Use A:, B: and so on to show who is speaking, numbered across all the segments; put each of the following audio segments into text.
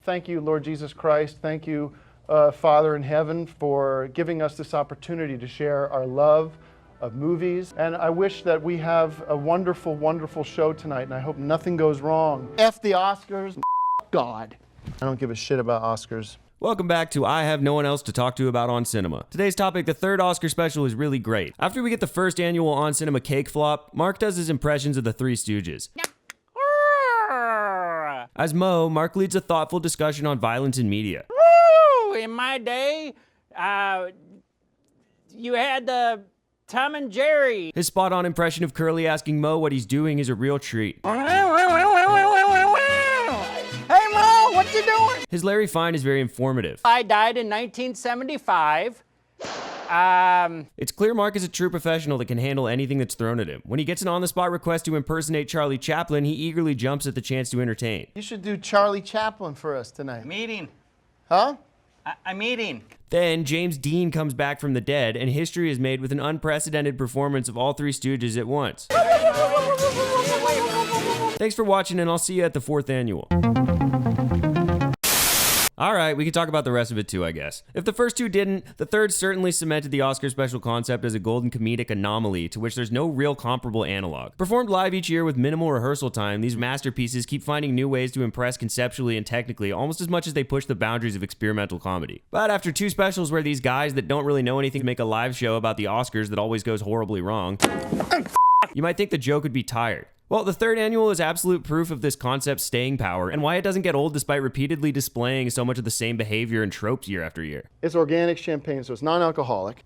A: thank you, Lord Jesus Christ. Thank you, Father in heaven, for giving us this opportunity to share our love of movies. And I wish that we have a wonderful, wonderful show tonight, and I hope nothing goes wrong. F the Oscars, God. I don't give a shit about Oscars.
B: Welcome back to I Have No One Else to Talk to About On Cinema. Today's topic, the third Oscar special, is really great. After we get the first annual On Cinema cake flop, Mark does his impressions of the Three Stooges. As Mo, Mark leads a thoughtful discussion on violence in media.
C: In my day, you had the Tom and Jerry.
B: His spot-on impression of Curly asking Mo what he's doing is a real treat.
C: Hey Mo, what you doing?
B: His Larry Fine is very informative.
C: I died in 1975.
B: It's clear Mark is a true professional that can handle anything that's thrown at him. When he gets an on-the-spot request to impersonate Charlie Chaplin, he eagerly jumps at the chance to entertain.
A: You should do Charlie Chaplin for us tonight.
C: I'm eating.
A: Huh?
C: I'm eating.
B: Then James Dean comes back from the dead, and history is made with an unprecedented performance of all Three Stooges at once. Thanks for watching, and I'll see you at the 4th annual. Alright, we can talk about the rest of it too, I guess. If the first two didn't, the third certainly cemented the Oscar special concept as a golden comedic anomaly to which there's no real comparable analog. Performed live each year with minimal rehearsal time, these masterpieces keep finding new ways to impress conceptually and technically almost as much as they push the boundaries of experimental comedy. But after two specials where these guys that don't really know anything make a live show about the Oscars that always goes horribly wrong, you might think the joke would be tired. Well, the third annual is absolute proof of this concept's staying power and why it doesn't get old despite repeatedly displaying so much of the same behavior and tropes year after year.
A: It's organic champagne, so it's non-alcoholic.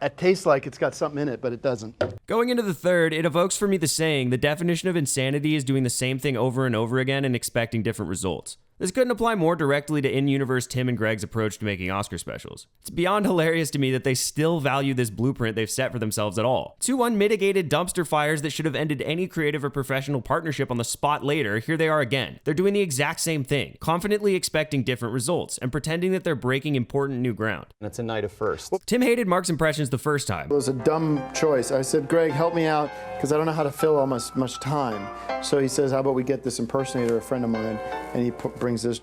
A: It tastes like it's got something in it, but it doesn't.
B: Going into the third, it evokes for me the saying, the definition of insanity is doing the same thing over and over again and expecting different results. This couldn't apply more directly to in-universe Tim and Gregg's approach to making Oscar specials. It's beyond hilarious to me that they still value this blueprint they've set for themselves at all. Two unmitigated dumpster fires that should have ended any creative or professional partnership on the spot later, here they are again. They're doing the exact same thing, confidently expecting different results, and pretending that they're breaking important new ground.
D: And it's a night of firsts.
B: Tim hated Mark's impressions the first time.
A: It was a dumb choice. I said, Gregg, help me out, because I don't know how to fill all much time. So he says, how about we get this impersonator, a friend of mine, and he brings this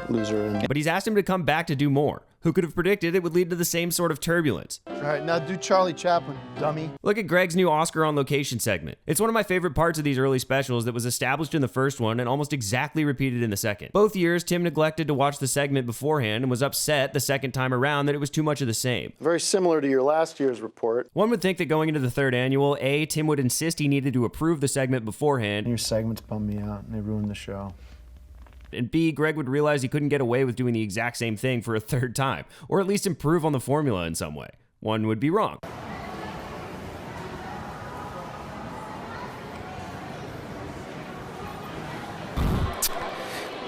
A: loser in.
B: But he's asked him to come back to do more. Who could have predicted it would lead to the same sort of turbulence?
A: All right, now do Charlie Chaplin, dummy.
B: Look at Gregg's new Oscar on Location segment. It's one of my favorite parts of these early specials that was established in the first one and almost exactly repeated in the second. Both years, Tim neglected to watch the segment beforehand and was upset the second time around that it was too much of the same.
A: Very similar to your last year's report.
B: One would think that going into the third annual, A, Tim would insist he needed to approve the segment beforehand.
A: Your segments bummed me out and they ruined the show.
B: And B, Gregg would realize he couldn't get away with doing the exact same thing for a third time, or at least improve on the formula in some way. One would be wrong.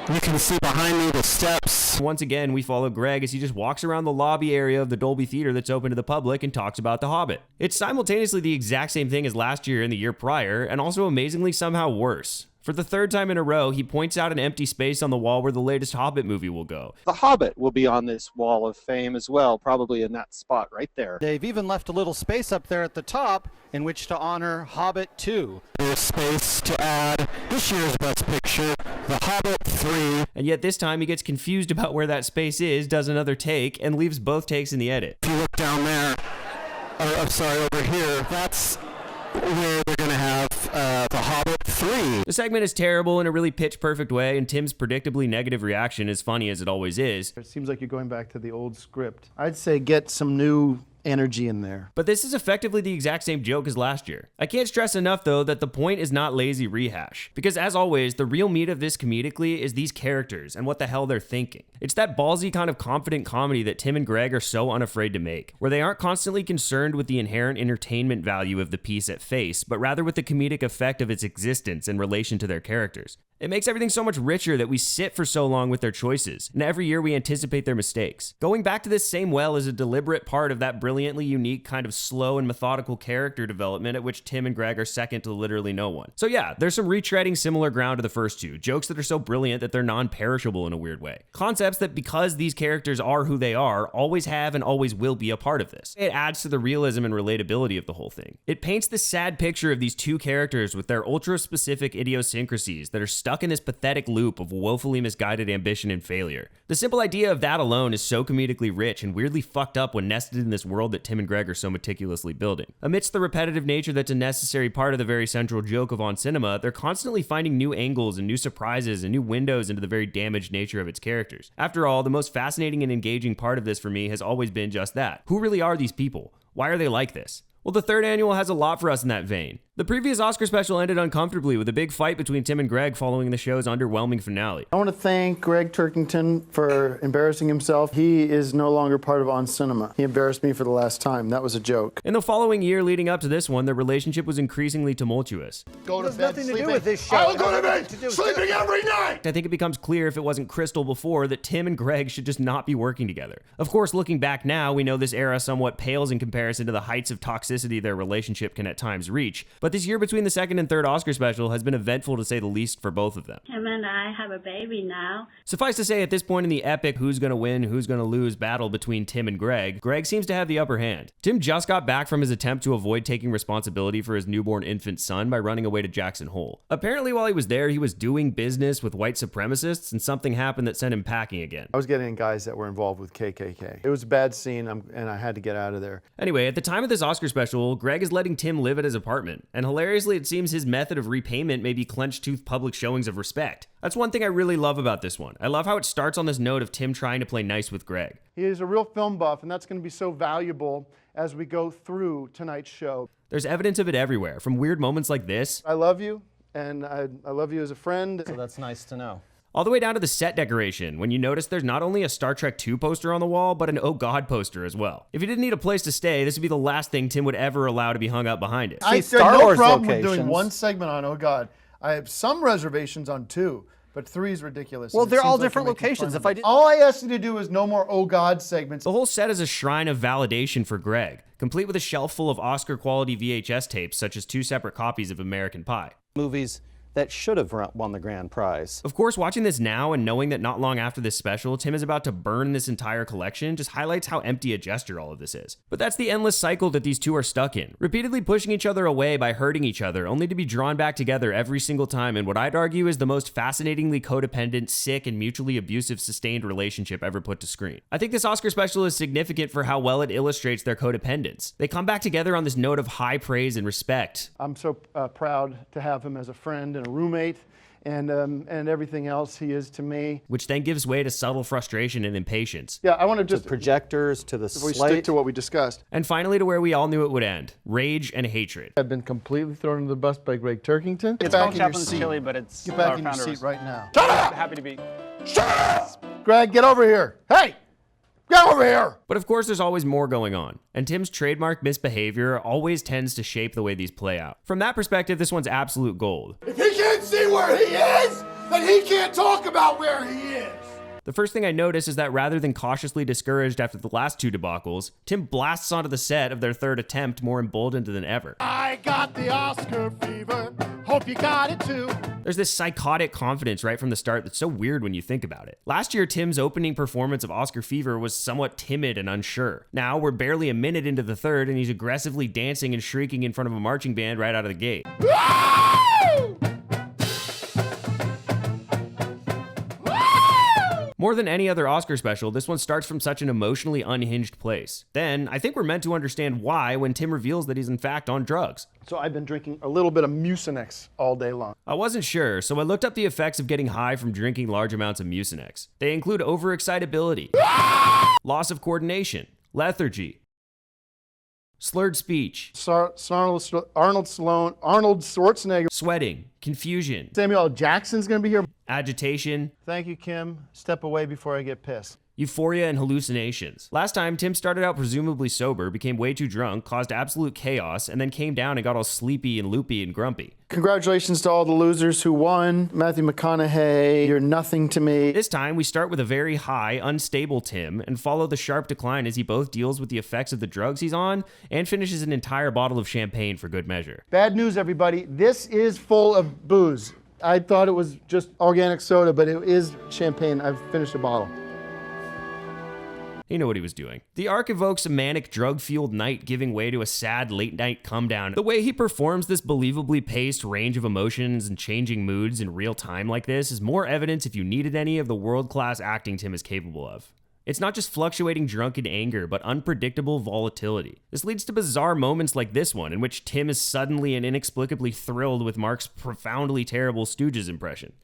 E: You can see behind me the steps.
B: Once again, we follow Gregg as he just walks around the lobby area of the Dolby Theater that's open to the public and talks about The Hobbit. It's simultaneously the exact same thing as last year and the year prior, and also amazingly somehow worse. For the third time in a row, he points out an empty space on the wall where the latest Hobbit movie will go.
D: The Hobbit will be on this wall of fame as well, probably in that spot right there.
F: They've even left a little space up there at the top in which to honor Hobbit 2.
E: There's space to add this year's Best Picture, The Hobbit 3.
B: And yet this time he gets confused about where that space is, does another take, and leaves both takes in the edit.
E: If you look down there, over here, that's where they're going to have The Hobbit 3.
B: The segment is terrible in a really pitch-perfect way, and Tim's predictably negative reaction is funny as it always is.
A: It seems like you're going back to the old script. I'd say get some new energy in there.
B: But this is effectively the exact same joke as last year. I can't stress enough, though, that the point is not lazy rehash. Because as always, the real meat of this comedically is these characters and what the hell they're thinking. It's that ballsy kind of confident comedy that Tim and Gregg are so unafraid to make, where they aren't constantly concerned with the inherent entertainment value of the piece at face, but rather with the comedic effect of its existence in relation to their characters. It makes everything so much richer that we sit for so long with their choices, and every year we anticipate their mistakes. Going back to this same well is a deliberate part of that brilliantly unique kind of slow and methodical character development at which Tim and Gregg are second to literally no one. So yeah, there's some retreading similar ground to the first two, jokes that are so brilliant that they're non-perishable in a weird way. Concepts that, because these characters are who they are, always have and always will be a part of this. It adds to the realism and relatability of the whole thing. It paints this sad picture of these two characters with their ultra-specific idiosyncrasies that are stuck stuck in this pathetic loop of woefully misguided ambition and failure. The simple idea of that alone is so comedically rich and weirdly fucked up when nested in this world that Tim and Gregg are so meticulously building. Amidst the repetitive nature that's a necessary part of the very central joke of On Cinema, they're constantly finding new angles and new surprises and new windows into the very damaged nature of its characters. After all, the most fascinating and engaging part of this for me has always been just that. Who really are these people? Why are they like this? Well, the third annual has a lot for us in that vein. The previous Oscar special ended uncomfortably with a big fight between Tim and Gregg following the show's underwhelming finale.
A: I want to thank Gregg Turkington for embarrassing himself. He is no longer part of On Cinema. He embarrassed me for the last time. That was a joke.
B: In the following year leading up to this one, their relationship was increasingly tumultuous.
A: Go to bed
F: nothing
A: sleeping.
F: to do with this show.
A: I'll go to bed sleeping every night!
B: I think it becomes clear, if it wasn't crystal before, that Tim and Gregg should just not be working together. Of course, looking back now, we know this era somewhat pales in comparison to the heights of toxicity their relationship can at times reach, but this year between the second and third Oscar special has been eventful to say the least for both of them.
G: Him and I have a baby now.
B: Suffice to say, at this point in the epic who's gonna win, who's gonna lose battle between Tim and Gregg, Gregg seems to have the upper hand. Tim just got back from his attempt to avoid taking responsibility for his newborn infant son by running away to Jackson Hole. Apparently while he was there, he was doing business with white supremacists and something happened that sent him packing again.
A: I was getting guys that were involved with KKK. It was a bad scene and I had to get out of there.
B: Anyway, at the time of this Oscar special, Gregg is letting Tim live at his apartment, and hilariously it seems his method of repayment may be clenched-toothed public showings of respect. That's one thing I really love about this one. I love how it starts on this note of Tim trying to play nice with Gregg.
A: He is a real film buff, and that's going to be so valuable as we go through tonight's show.
B: There's evidence of it everywhere, from weird moments like this.
A: I love you, and I love you as a friend.
F: So that's nice to know.
B: All the way down to the set decoration, when you notice there's not only a Star Trek II poster on the wall, but an Oh God poster as well. If you didn't need a place to stay, this would be the last thing Tim would ever allow to be hung up behind it.
A: I had
F: Star
A: no
F: Wars
A: problem with
F: locations.
A: doing one segment on Oh God. I have some reservations on 2, but 3 is ridiculous.
F: Well,
A: and it
F: they're
A: seems
F: all
A: like you're
F: different
A: making
F: locations.
A: fun of
F: If I
A: it.
F: did-
A: All I asked you to do is no more Oh God segments.
B: The whole set is a shrine of validation for Gregg, complete with a shelf full of Oscar-quality VHS tapes, such as 2 separate copies of American Pie.
F: Movies that should have won the grand prize.
B: Of course, watching this now and knowing that not long after this special, Tim is about to burn this entire collection just highlights how empty a gesture all of this is. But that's the endless cycle that these two are stuck in, repeatedly pushing each other away by hurting each other, only to be drawn back together every single time in what I'd argue is the most fascinatingly codependent, sick, and mutually abusive sustained relationship ever put to screen. I think this Oscar special is significant for how well it illustrates their codependence. They come back together on this note of high praise and respect.
A: I'm so proud to have him as a friend and a roommate and everything else he is to me.
B: Which then gives way to subtle frustration and impatience.
A: Yeah, I want to just,
F: Projectors to the
A: if we
F: slate.
A: stick to what we discussed.
B: And finally to where we all knew it would end, rage and hatred.
A: I've been completely thrown under the bus by Gregg Turkington. Get
C: It's
A: back
C: called
A: in your
C: Chaplin's
A: seat.
C: chili, but it's
A: Get back
C: our
A: in your
C: founder
A: seat
C: was
A: right now.
C: happy to be.
A: Gregg, get over here. Hey, get over here.
B: But of course, there's always more going on, and Tim's trademark misbehavior always tends to shape the way these play out. From that perspective, this one's absolute gold.
A: If he can't see where he is, then he can't talk about where he is.
B: The first thing I notice is that rather than cautiously discouraged after the last 2 debacles, Tim blasts onto the set of their third attempt more emboldened than ever.
A: I got the Oscar fever. Hope you got it too.
B: There's this psychotic confidence right from the start that's so weird when you think about it. Last year, Tim's opening performance of Oscar Fever was somewhat timid and unsure. Now, we're barely a minute into the third, and he's aggressively dancing and shrieking in front of a marching band right out of the gate. More than any other Oscar special, this one starts from such an emotionally unhinged place. Then, I think we're meant to understand why when Tim reveals that he's in fact on drugs.
A: So I've been drinking a little bit of Mucinex all day long.
B: I wasn't sure, so I looked up the effects of getting high from drinking large amounts of Mucinex. They include overexcitability, loss of coordination, lethargy, slurred speech,
A: Arnold Schwarzenegger.
B: sweating, confusion,
A: Samuel L. Jackson's gonna be here.
B: agitation,
A: Thank you, Kim. Step away before I get pissed.
B: euphoria, and hallucinations. Last time, Tim started out presumably sober, became way too drunk, caused absolute chaos, and then came down and got all sleepy and loopy and grumpy.
A: Congratulations to all the losers who won. Matthew McConaughey, you're nothing to me.
B: This time, we start with a very high, unstable Tim and follow the sharp decline as he both deals with the effects of the drugs he's on and finishes an entire bottle of champagne for good measure.
A: Bad news, everybody. This is full of booze. I thought it was just organic soda, but it is champagne. I've finished a bottle.
B: He knew what he was doing. The arc evokes a manic drug-fueled night giving way to a sad late-night come-down. The way he performs this believably paced range of emotions and changing moods in real time like this is more evidence, if you needed any, of the world-class acting Tim is capable of. It's not just fluctuating drunken anger, but unpredictable volatility. This leads to bizarre moments like this one, in which Tim is suddenly and inexplicably thrilled with Mark's profoundly terrible Stooges impression.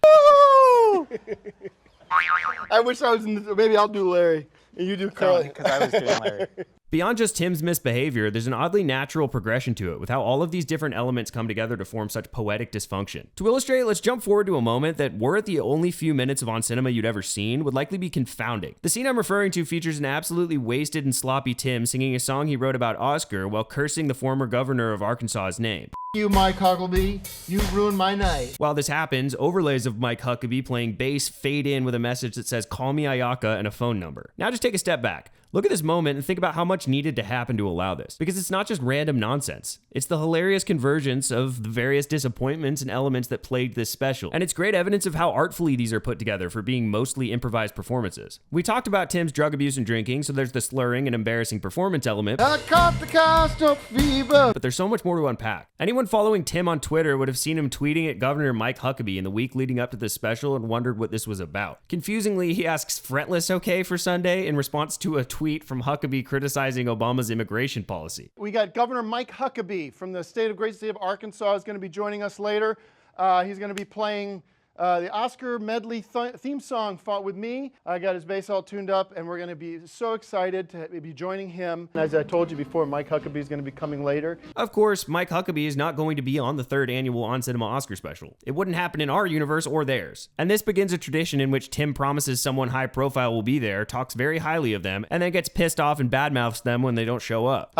A: I wish I was in this. Maybe I'll do Larry and you do Curly.
C: Because I was doing Larry.
B: Beyond just Tim's misbehavior, there's an oddly natural progression to it with how all of these different elements come together to form such poetic dysfunction. To illustrate, let's jump forward to a moment that, were it the only few minutes of on cinema you'd ever seen, would likely be confounding. The scene I'm referring to features an absolutely wasted and sloppy Tim singing a song he wrote about Oscar while cursing the former governor of Arkansas's name.
A: You, Mike Hucklebee, you ruined my night.
B: While this happens, overlays of Mike Hucklebee playing bass fade in with a message that says, "Call me Ayaka," and a phone number. Now just take a step back. Look at this moment and think about how much needed to happen to allow this. Because it's not just random nonsense. It's the hilarious convergence of the various disappointments and elements that plagued this special. And it's great evidence of how artfully these are put together for being mostly improvised performances. We talked about Tim's drug abuse and drinking, so there's the slurring and embarrassing performance element.
A: I caught the cost of fever.
B: But there's so much more to unpack. Anyone following Tim on Twitter would have seen him tweeting at Governor Mike Hucklebee in the week leading up to this special and wondered what this was about. Confusingly, he asks "fretless okay for Sunday" in response to a tweet from Hucklebee criticizing Obama's immigration policy.
A: We got Governor Mike Hucklebee from the great state of Arkansas is going to be joining us later. He's going to be playing the Oscar medley theme song, Fought With Me. I got his bass all tuned up, and we're going to be so excited to be joining him. As I told you before, Mike Hucklebee is going to be coming later.
B: Of course, Mike Hucklebee is not going to be on the 3rd annual On Cinema Oscar special. It wouldn't happen in our universe or theirs. And this begins a tradition in which Tim promises someone high profile will be there, talks very highly of them, and then gets pissed off and badmouths them when they don't show up.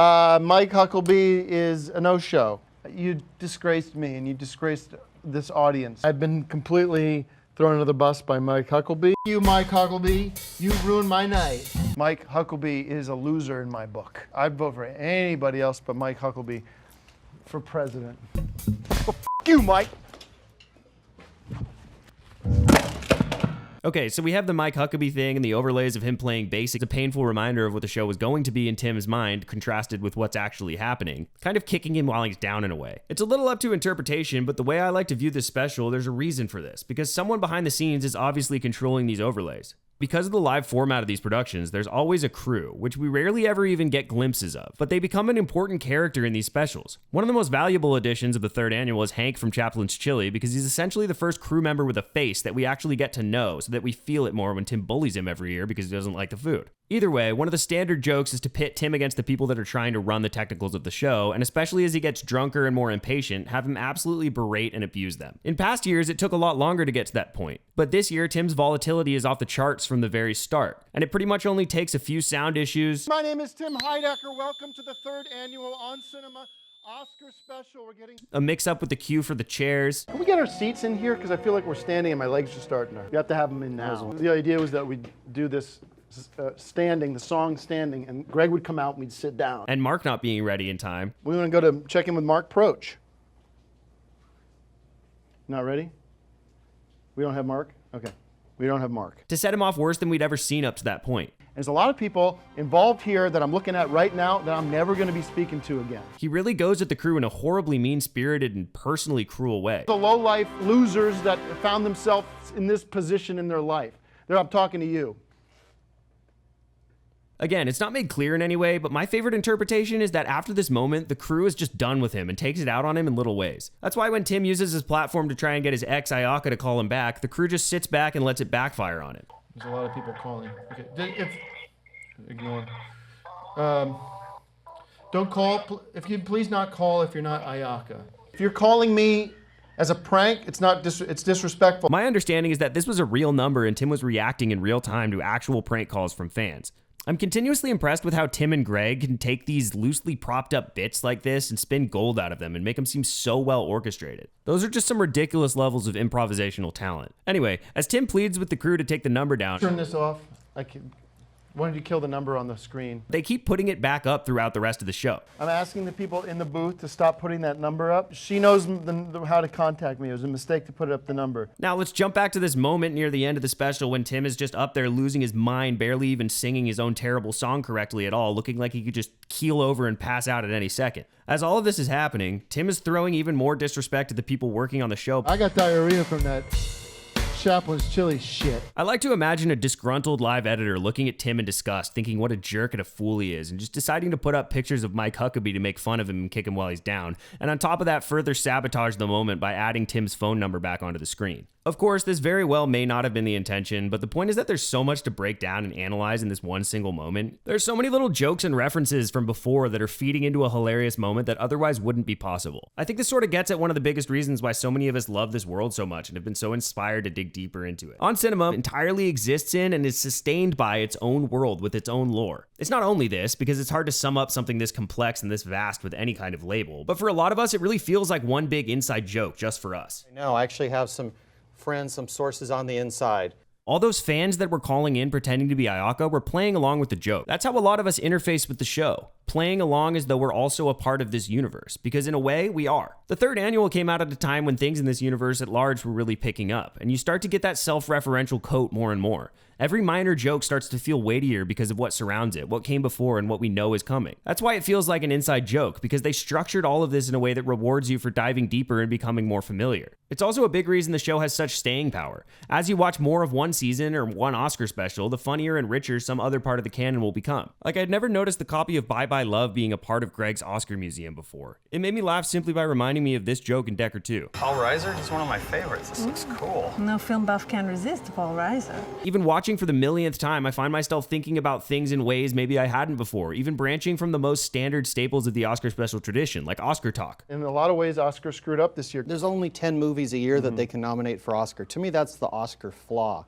A: Mike Hucklebee is a no-show. You disgraced me, and you disgraced this audience. I've been completely thrown under the bus by Mike Hucklebee. You, Mike Hucklebee, you ruined my night. Mike Hucklebee is a loser in my book. I'd vote for anybody else but Mike Hucklebee for president. Well, f you, Mike.
B: Okay, so we have the Mike Hucklebee thing and the overlays of him playing bass. It's a painful reminder of what the show was going to be in Tim's mind, contrasted with what's actually happening, kind of kicking him while he's down in a way. It's a little up to interpretation, but the way I like to view this special, there's a reason for this, because someone behind the scenes is obviously controlling these overlays. Because of the live format of these productions, there's always a crew, which we rarely ever even get glimpses of, but they become an important character in these specials. One of the most valuable additions of the 3rd annual is Hank from Chaplin's Chili, because he's essentially the first crew member with a face that we actually get to know, so that we feel it more when Tim bullies him every year because he doesn't like the food. Either way, one of the standard jokes is to pit Tim against the people that are trying to run the technicals of the show, and especially as he gets drunker and more impatient, have him absolutely berate and abuse them. In past years, it took a lot longer to get to that point, but this year, Tim's volatility is off the charts from the very start, and it pretty much only takes a few sound issues.
A: My name is Tim Heidecker. Welcome to the 3rd annual On Cinema Oscar special. We're getting
B: A mix-up with the cue for the chairs.
A: Can we get our seats in here? Because I feel like we're standing and my legs are starting to. We have to have them in now. The idea was that we'd do this standing, the song standing, and Gregg would come out and we'd sit down.
B: And Mark not being ready in time.
A: We want to go to check in with Mark Proksch. Not ready? We don't have Mark? Okay. We don't have Mark.
B: To set him off worse than we'd ever seen up to that point.
A: There's a lot of people involved here that I'm looking at right now that I'm never going to be speaking to again.
B: He really goes at the crew in a horribly mean-spirited and personally cruel way.
A: The low-life losers that found themselves in this position in their life. I'm talking to you.
B: Again, it's not made clear in any way, but my favorite interpretation is that after this moment, the crew is just done with him and takes it out on him in little ways. That's why when Tim uses his platform to try and get his ex Ayaka to call him back, the crew just sits back and lets it backfire on him.
A: There's a lot of people calling. Okay, ignore. Don't call. If you'd please not call if you're not Ayaka. If you're calling me as a prank, it's disrespectful.
B: My understanding is that this was a real number and Tim was reacting in real time to actual prank calls from fans. I'm continuously impressed with how Tim and Gregg can take these loosely propped up bits like this and spin gold out of them and make them seem so well orchestrated. Those are just some ridiculous levels of improvisational talent. Anyway, as Tim pleads with the crew to take the number down.
A: Turn this off. Why don't you kill the number on the screen?
B: They keep putting it back up throughout the rest of the show.
A: I'm asking the people in the booth to stop putting that number up. She knows how to contact me. It was a mistake to put up the number.
B: Now let's jump back to this moment near the end of the special when Tim is just up there losing his mind, barely even singing his own terrible song correctly at all, looking like he could just keel over and pass out at any second. As all of this is happening, Tim is throwing even more disrespect to the people working on the show.
A: I got diarrhea from that Chaplin's chili shit.
B: I like to imagine a disgruntled live editor looking at Tim in disgust, thinking what a jerk and a fool he is, and just deciding to put up pictures of Mike Hucklebee to make fun of him and kick him while he's down, and on top of that further sabotage the moment by adding Tim's phone number back onto the screen. Of course, this very well may not have been the intention, but the point is that there's so much to break down and analyze in this one single moment. There's so many little jokes and references from before that are feeding into a hilarious moment that otherwise wouldn't be possible. I think this sort of gets at one of the biggest reasons why so many of us love this world so much and have been so inspired to dig deeper into it. On Cinema entirely exists in and is sustained by its own world with its own lore. It's not only this, because it's hard to sum up something this complex and this vast with any kind of label, but for a lot of us, it really feels like one big inside joke just for us.
F: No, I actually have some friends, some sources on the inside.
B: All those fans that were calling in pretending to be Ayaka were playing along with the joke. That's how a lot of us interface with the show, playing along as though we're also a part of this universe, because in a way, we are. The third annual came out at a time when things in this universe at large were really picking up, and you start to get that self-referential coat more and more. Every minor joke starts to feel weightier because of what surrounds it, what came before, and what we know is coming. That's why it feels like an inside joke, because they structured all of this in a way that rewards you for diving deeper and becoming more familiar. It's also a big reason the show has such staying power. As you watch more of one season or one Oscar special, the funnier and richer some other part of the canon will become. Like, I'd never noticed the copy of Bye Bye Love being a part of Gregg's Oscar museum before. It made me laugh simply by reminding me of this joke in Decker 2.
H: Paul Reiser? He's one of my favorites. This looks cool.
I: No film buff can resist Paul Reiser.
B: Even watching for the millionth time, I find myself thinking about things in ways maybe I hadn't before, even branching from the most standard staples of the Oscar special tradition, like Oscar talk.
A: In a lot of ways, Oscar screwed up this year.
F: There's only 10 movies a year that they can nominate for Oscar. To me, that's the Oscar flaw.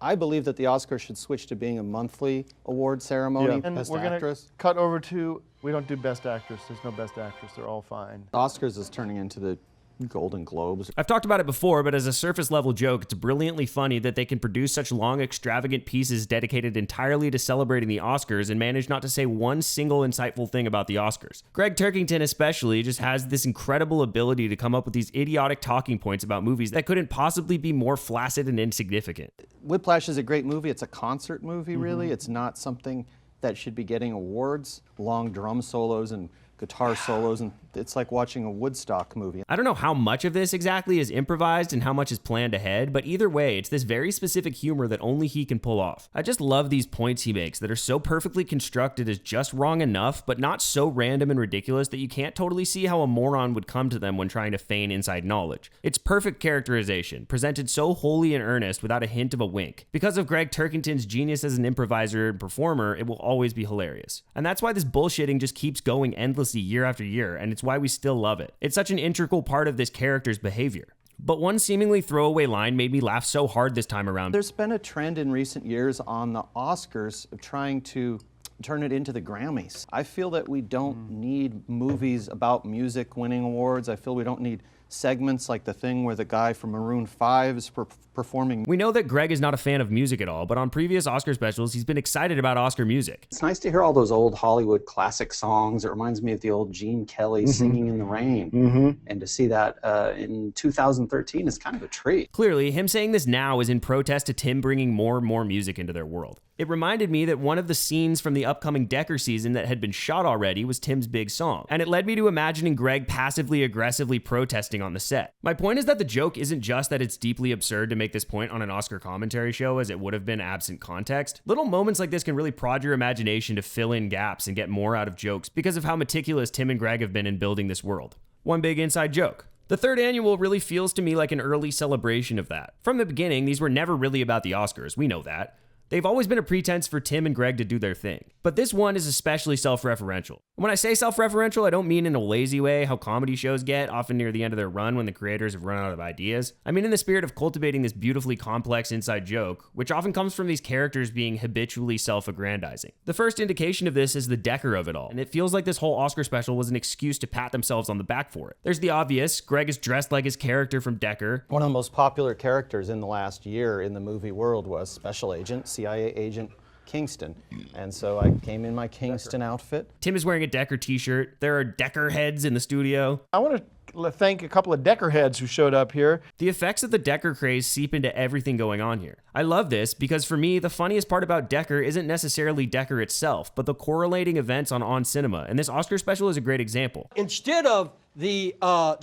F: I believe that the Oscars should switch to being a monthly award ceremony.
A: And
F: Best
A: we're going to
F: Actress.
A: cut over to, we don't do Best Actress. There's no Best Actress. They're all fine.
F: Oscars is turning into the Golden Globes.
B: I've talked about it before, but as a surface level joke, it's brilliantly funny that they can produce such long, extravagant pieces dedicated entirely to celebrating the Oscars and manage not to say one single insightful thing about the Oscars. Gregg Turkington especially just has this incredible ability to come up with these idiotic talking points about movies that couldn't possibly be more flaccid and insignificant.
F: Whiplash is a great movie. It's a concert movie, really. It's not something that should be getting awards. Long drum solos and guitar solos, and it's like watching a Woodstock movie.
B: I don't know how much of this exactly is improvised and how much is planned ahead, but either way, it's this very specific humor that only he can pull off. I just love these points he makes that are so perfectly constructed as just wrong enough, but not so random and ridiculous that you can't totally see how a moron would come to them when trying to feign inside knowledge. It's perfect characterization, presented so wholly in earnest without a hint of a wink. Because of Gregg Turkington's genius as an improviser and performer, it will always be hilarious. And that's why this bullshitting just keeps going endlessly year after year, and it's why we still love it. It's such an integral part of this character's behavior. But one seemingly throwaway line made me laugh so hard this time around.
F: There's been a trend in recent years on the Oscars of trying to turn it into the Grammys. I feel that we don't need movies about music winning awards. I feel we don't need segments like the thing where the guy from Maroon 5 is performing.
B: We know that Gregg is not a fan of music at all, but on previous Oscar specials, he's been excited about Oscar music.
E: It's nice to hear all those old Hollywood classic songs. It reminds me of the old Gene Kelly Singing in the Rain. And to see that in 2013 is kind of a treat.
B: Clearly, him saying this now is in protest to Tim bringing more and more music into their world. It reminded me that one of the scenes from the upcoming Decker season that had been shot already was Tim's big song, and it led me to imagining Gregg passively aggressively protesting on the set. My point is that the joke isn't just that it's deeply absurd to make this point on an Oscar commentary show as it would have been absent context. Little moments like this can really prod your imagination to fill in gaps and get more out of jokes because of how meticulous Tim and Gregg have been in building this world. One big inside joke. The third annual really feels to me like an early celebration of that. From the beginning, these were never really about the Oscars, we know that. They've always been a pretense for Tim and Gregg to do their thing. But this one is especially self-referential. When I say self-referential, I don't mean in a lazy way how comedy shows get, often near the end of their run when the creators have run out of ideas. I mean in the spirit of cultivating this beautifully complex inside joke, which often comes from these characters being habitually self-aggrandizing. The first indication of this is the Decker of it all, and it feels like this whole Oscar special was an excuse to pat themselves on the back for it. There's the obvious, Gregg is dressed like his character from Decker.
F: One of the most popular characters in the last year in the movie world was Special Agent, CIA agent Kingston. And so I came in my Kingston outfit.
B: Tim is wearing a Decker t-shirt. There are Decker heads in the studio.
A: I want to thank a couple of Decker heads who showed up here.
B: The effects of the Decker craze seep into everything going on here. I love this because for me, the funniest part about Decker isn't necessarily Decker itself, but the correlating events on cinema, and this Oscar special is a great example.
J: Instead of the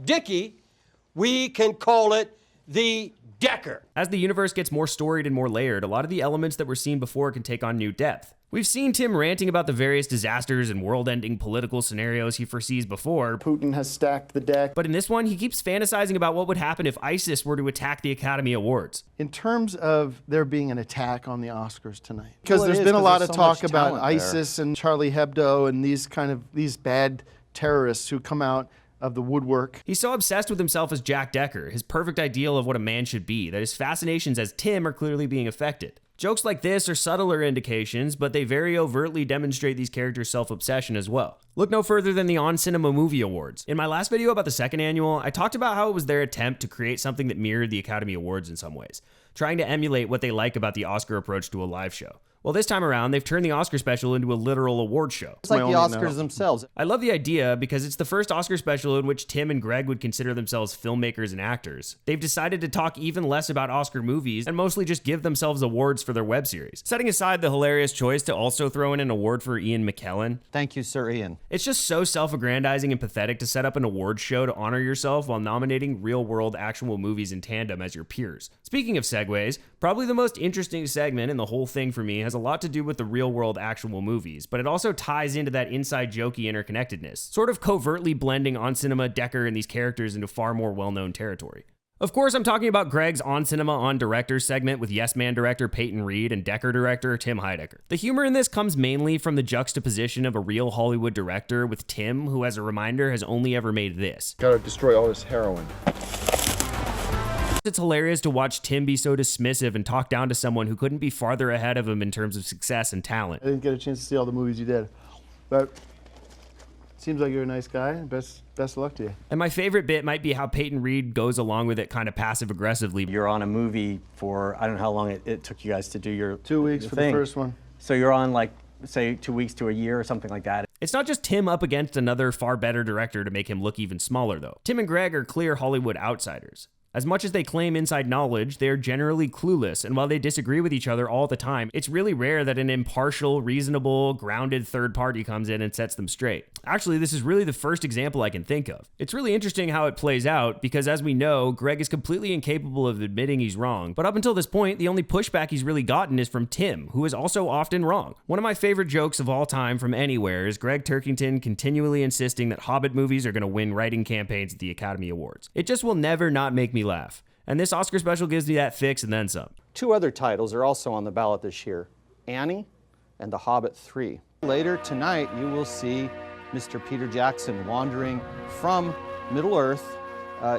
J: Dickie, we can call it the Decker.
B: As the universe gets more storied and more layered, a lot of the elements that were seen before can take on new depth. We've seen Tim ranting about the various disasters and world-ending political scenarios he foresees before.
A: Putin has stacked the deck.
B: But in this one, he keeps fantasizing about what would happen if ISIS were to attack the Academy Awards.
A: In terms of there being an attack on the Oscars tonight, because
F: Well,
A: there's
F: it is,
A: been a
F: 'cause
A: lot
F: there's
A: of
F: so
A: talk
F: much
A: about
F: talent there.
A: ISIS and Charlie Hebdo and these bad terrorists who come out of the woodwork.
B: He's so obsessed with himself as Jack Decker, his perfect ideal of what a man should be, that his fascinations as Tim are clearly being affected. Jokes like this are subtler indications, but they very overtly demonstrate these characters' self-obsession as well. Look no further than the On Cinema Movie Awards. In my last video about the second annual, I talked about how it was their attempt to create something that mirrored the Academy Awards in some ways, trying to emulate what they like about the Oscar approach to a live show. Well, this time around, they've turned the Oscar special into a literal award show.
F: It's like the Oscars themselves.
B: I love the idea because it's the first Oscar special in which Tim and Gregg would consider themselves filmmakers and actors. They've decided to talk even less about Oscar movies and mostly just give themselves awards for their web series. Setting aside the hilarious choice to also throw in an award for Ian McKellen.
F: Thank you, Sir Ian.
B: It's just so self-aggrandizing and pathetic to set up an award show to honor yourself while nominating real-world actual movies in tandem as your peers. Speaking of segues, probably the most interesting segment in the whole thing for me has a lot to do with the real-world actual movies, but it also ties into that inside jokey interconnectedness, sort of covertly blending On Cinema, Decker, and these characters into far more well-known territory. Of course, I'm talking about Gregg's On Cinema, On Director segment with Yes Man director Peyton Reed and Decker director Tim Heidecker. The humor in this comes mainly from the juxtaposition of a real Hollywood director with Tim, who, as a reminder, has only ever made this.
A: Gotta destroy all this heroin.
B: It's hilarious to watch Tim be so dismissive and talk down to someone who couldn't be farther ahead of him in terms of success and talent.
A: I didn't get a chance to see all the movies you did, but seems like you're a nice guy. Best of luck to you.
B: And my favorite bit might be how Peyton Reed goes along with it kind of passive-aggressively.
K: You're on a movie for, I don't know how long it took you guys to do your
A: 2 weeks for
K: thing.
A: the first one.
K: So you're on like, say 2 weeks to a year or something like that.
B: It's not just Tim up against another far better director to make him look even smaller though. Tim and Gregg are clear Hollywood outsiders. As much as they claim inside knowledge, they are generally clueless, and while they disagree with each other all the time, it's really rare that an impartial, reasonable, grounded third party comes in and sets them straight. Actually, this is really the first example I can think of. It's really interesting how it plays out, because as we know, Gregg is completely incapable of admitting he's wrong, but up until this point, the only pushback he's really gotten is from Tim, who is also often wrong. One of my favorite jokes of all time from anywhere is Gregg Turkington continually insisting that Hobbit movies are going to win writing campaigns at the Academy Awards. It just will never not make me laugh. And this Oscar special gives me that fix and then some.
F: 2 other titles are also on the ballot this year, Annie and The Hobbit 3. Later tonight, you will see Mr. Peter Jackson wandering from Middle-earth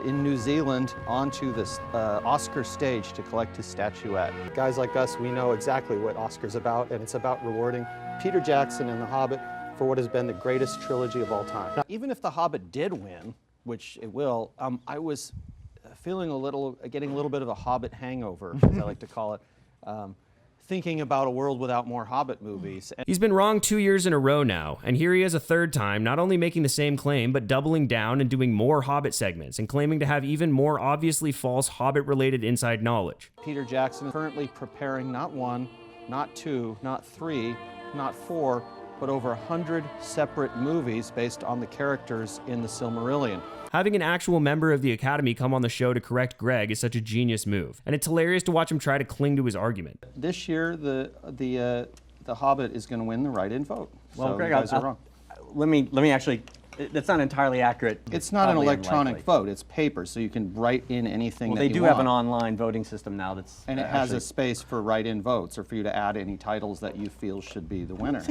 F: in New Zealand onto this Oscar stage to collect his statuette. Guys like us, we know exactly what Oscar's about, and it's about rewarding Peter Jackson and The Hobbit for what has been the greatest trilogy of all time. Now, even if The Hobbit did win, which it will, I was feeling getting a little bit of a Hobbit hangover, as I like to call it, thinking about a world without more Hobbit movies.
B: He's been wrong 2 years in a row now, and here he is a third time, not only making the same claim, but doubling down and doing more Hobbit segments, and claiming to have even more obviously false Hobbit-related inside knowledge.
F: Peter Jackson is currently preparing not 1, not 2, not 3, not 4, but over 100 separate movies based on the characters in the Silmarillion.
B: Having an actual member of the Academy come on the show to correct Gregg is such a genius move, and it's hilarious to watch him try to cling to his argument.
F: This year, the Hobbit is going to win the write-in vote.
K: Well,
F: so
K: Gregg,
F: you guys are wrong.
K: Let me actually. That's not entirely accurate.
F: It's not an
K: Oddly
F: electronic
K: unlikely.
F: vote. It's paper, so you can write in anything
K: Well,
F: that
K: they
F: you
K: do
F: want.
K: have an online voting system now that's.
F: And it has a space for write-in votes, or for you to add any titles that you feel should be the winner.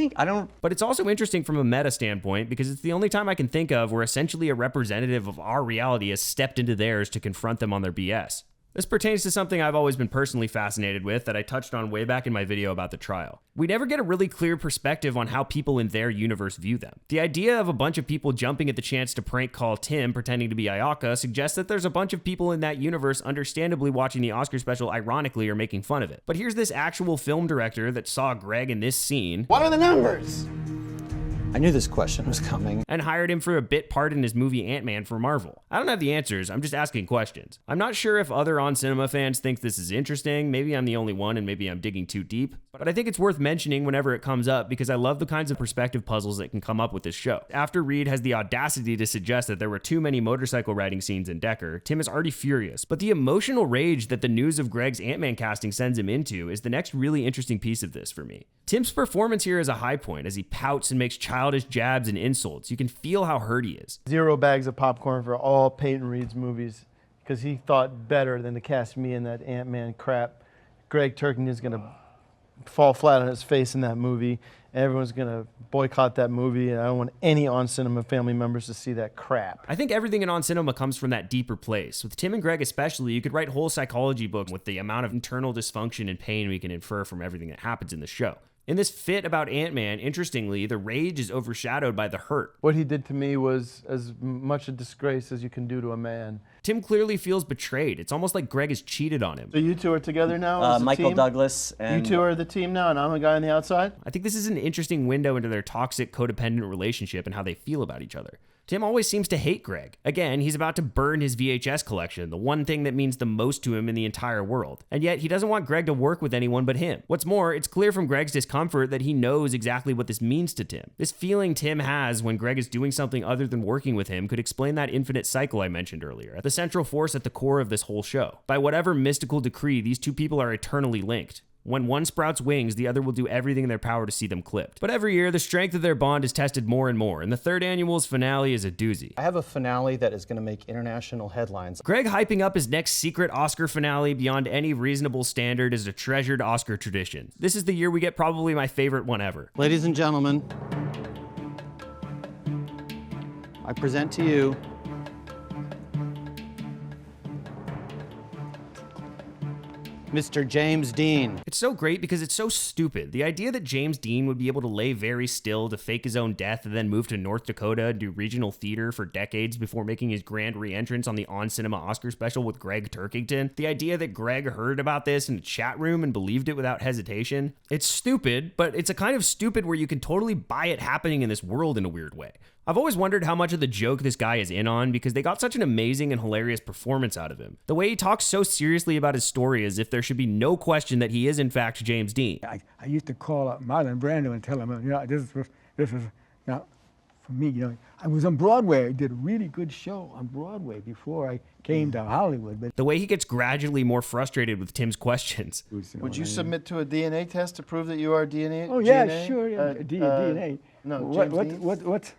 B: But it's also interesting from a meta standpoint because it's the only time I can think of where essentially a representative of our reality has stepped into theirs to confront them on their BS. This pertains to something I've always been personally fascinated with that I touched on way back in my video about the trial. We never get a really clear perspective on how people in their universe view them. The idea of a bunch of people jumping at the chance to prank call Tim pretending to be Ayaka suggests that there's a bunch of people in that universe understandably watching the Oscar special ironically or making fun of it. But here's this actual film director that saw Gregg in this scene.
F: What are the numbers? I knew this question was coming.
B: And hired him for a bit part in his movie Ant-Man for Marvel. I don't have the answers, I'm just asking questions. I'm not sure if other On Cinema fans think this is interesting, maybe I'm the only one and maybe I'm digging too deep, but I think it's worth mentioning whenever it comes up because I love the kinds of perspective puzzles that can come up with this show. After Reed has the audacity to suggest that there were too many motorcycle riding scenes in Decker, Tim is already furious, but the emotional rage that the news of Gregg's Ant-Man casting sends him into is the next really interesting piece of this for me. Tim's performance here is a high point as he pouts and makes childish jabs and insults. You can feel how hurt he is.
A: 0 bags of popcorn for all Peyton Reed's movies because he thought better than to cast me in that Ant-Man crap. Gregg Turkington's going to fall flat on his face in that movie. Everyone's going to boycott that movie, and I don't want any On Cinema family members to see that crap.
B: I think everything in On Cinema comes from that deeper place. With Tim and Gregg especially, you could write whole psychology books with the amount of internal dysfunction and pain we can infer from everything that happens in the show. In this fit about Ant-Man, interestingly, the rage is overshadowed by the hurt.
A: What he did to me was as much a disgrace as you can do to a man.
B: Tim clearly feels betrayed. It's almost like Gregg has cheated on him.
A: So you two are together now as a
K: Michael
A: team?
K: Douglas and...
A: You two are the team now, and I'm a guy on the outside?
B: I think this is an interesting window into their toxic, codependent relationship and how they feel about each other. Tim always seems to hate Gregg. Again, he's about to burn his VHS collection, the one thing that means the most to him in the entire world. And yet, he doesn't want Gregg to work with anyone but him. What's more, it's clear from Gregg's discomfort that he knows exactly what this means to Tim. This feeling Tim has when Gregg is doing something other than working with him could explain that infinite cycle I mentioned earlier, the central force at the core of this whole show. By whatever mystical decree, these two people are eternally linked. When one sprouts wings, the other will do everything in their power to see them clipped. But every year, the strength of their bond is tested more and more, and the third annual's finale is a doozy.
F: I have a finale that is going to make international headlines.
B: Gregg hyping up his next secret Oscar finale beyond any reasonable standard is a treasured Oscar tradition. This is the year we get probably my favorite one ever.
F: Ladies and gentlemen, I present to you Mr. James Dean.
B: It's so great because it's so stupid. The idea that James Dean would be able to lay very still to fake his own death and then move to North Dakota and do regional theater for decades before making his grand re-entrance on the On Cinema Oscar special with Gregg Turkington. The idea that Gregg heard about this in a chat room and believed it without hesitation. It's stupid, but it's a kind of stupid where you can totally buy it happening in this world in a weird way. I've always wondered how much of the joke this guy is in on because they got such an amazing and hilarious performance out of him. The way he talks so seriously about his story as if there should be no question that he is in fact James Dean.
L: I used to call up Marlon Brando and tell him, you know, this is now, for me, you know, I was on Broadway. I did a really good show on Broadway before I came to Hollywood. But
B: the way he gets gradually more frustrated with Tim's questions.
A: Would you submit to a DNA test to prove that you are DNA?
L: Oh yeah,
A: DNA?
L: sure, yeah. DNA.
A: No,
L: what?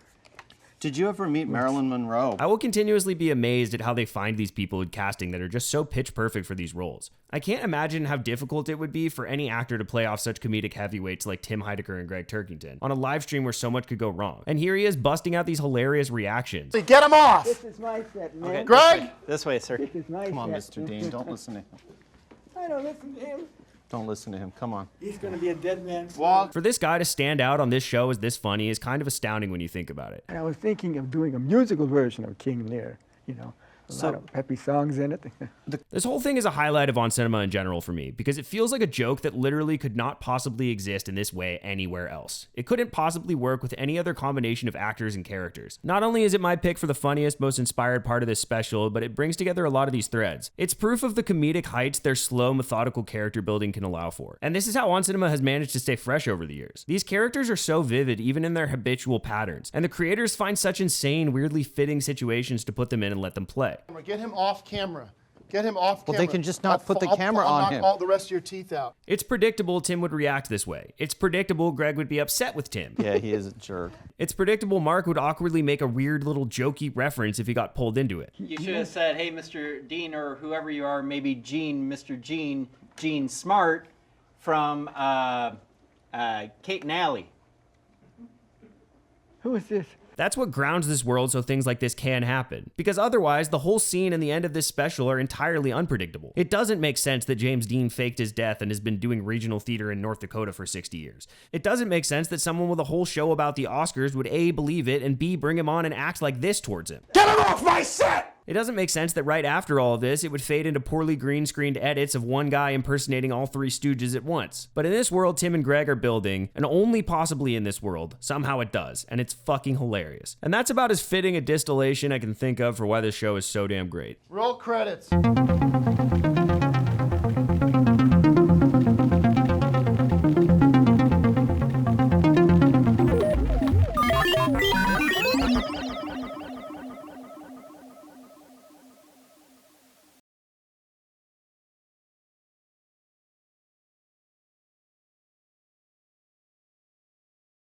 F: Did you ever meet Marilyn Monroe?
B: I will continuously be amazed at how they find these people in casting that are just so pitch perfect for these roles. I can't imagine how difficult it would be for any actor to play off such comedic heavyweights like Tim Heidecker and Gregg Turkington on a live stream where so much could go wrong. And here he is busting out these hilarious reactions.
A: Get him off!
L: This is my set, man.
F: Okay,
A: Gregg!
F: This way, sir.
L: This is my
F: Come on,
L: set.
F: Mr. Dean. Don't listen to him.
L: I don't listen to him.
F: Don't listen to him. Come on.
L: He's going to be a dead man.
A: Walk.
B: For this guy to stand out on this show as this funny is kind of astounding when you think about it.
L: And I was thinking of doing a musical version of King Lear, you know. A lot of peppy songs in it.
B: This whole thing is a highlight of On Cinema in general for me, because it feels like a joke that literally could not possibly exist in this way anywhere else. It couldn't possibly work with any other combination of actors and characters. Not only is it my pick for the funniest, most inspired part of this special, but it brings together a lot of these threads. It's proof of the comedic heights their slow, methodical character building can allow for. And this is how On Cinema has managed to stay fresh over the years. These characters are so vivid even in their habitual patterns, and the creators find such insane, weirdly fitting situations to put them in and let them play.
A: Get him off camera. Get him off camera.
F: Well, they can just not put the camera
A: I'll
F: on
A: knock
F: him.
A: all the rest of your teeth out.
B: It's predictable Tim would react this way. It's predictable Gregg would be upset with Tim.
F: Yeah, he is a jerk.
B: It's predictable Mark would awkwardly make a weird little jokey reference if he got pulled into it.
C: You should have said, hey, Mr. Dean, or whoever you are, maybe Gene, Mr. Gene Smart from Kate and Alley.
L: Who is this?
B: That's what grounds this world so things like this can happen. Because otherwise, the whole scene and the end of this special are entirely unpredictable. It doesn't make sense that James Dean faked his death and has been doing regional theater in North Dakota for 60 years. It doesn't make sense that someone with a whole show about the Oscars would A, believe it, and B, bring him on and act like this towards him.
J: Get him off my set!
B: It doesn't make sense that right after all of this, it would fade into poorly green-screened edits of one guy impersonating all three Stooges at once. But in this world Tim and Gregg are building, and only possibly in this world, somehow it does, and it's fucking hilarious. And that's about as fitting a distillation I can think of for why this show is so damn great.
A: Roll credits.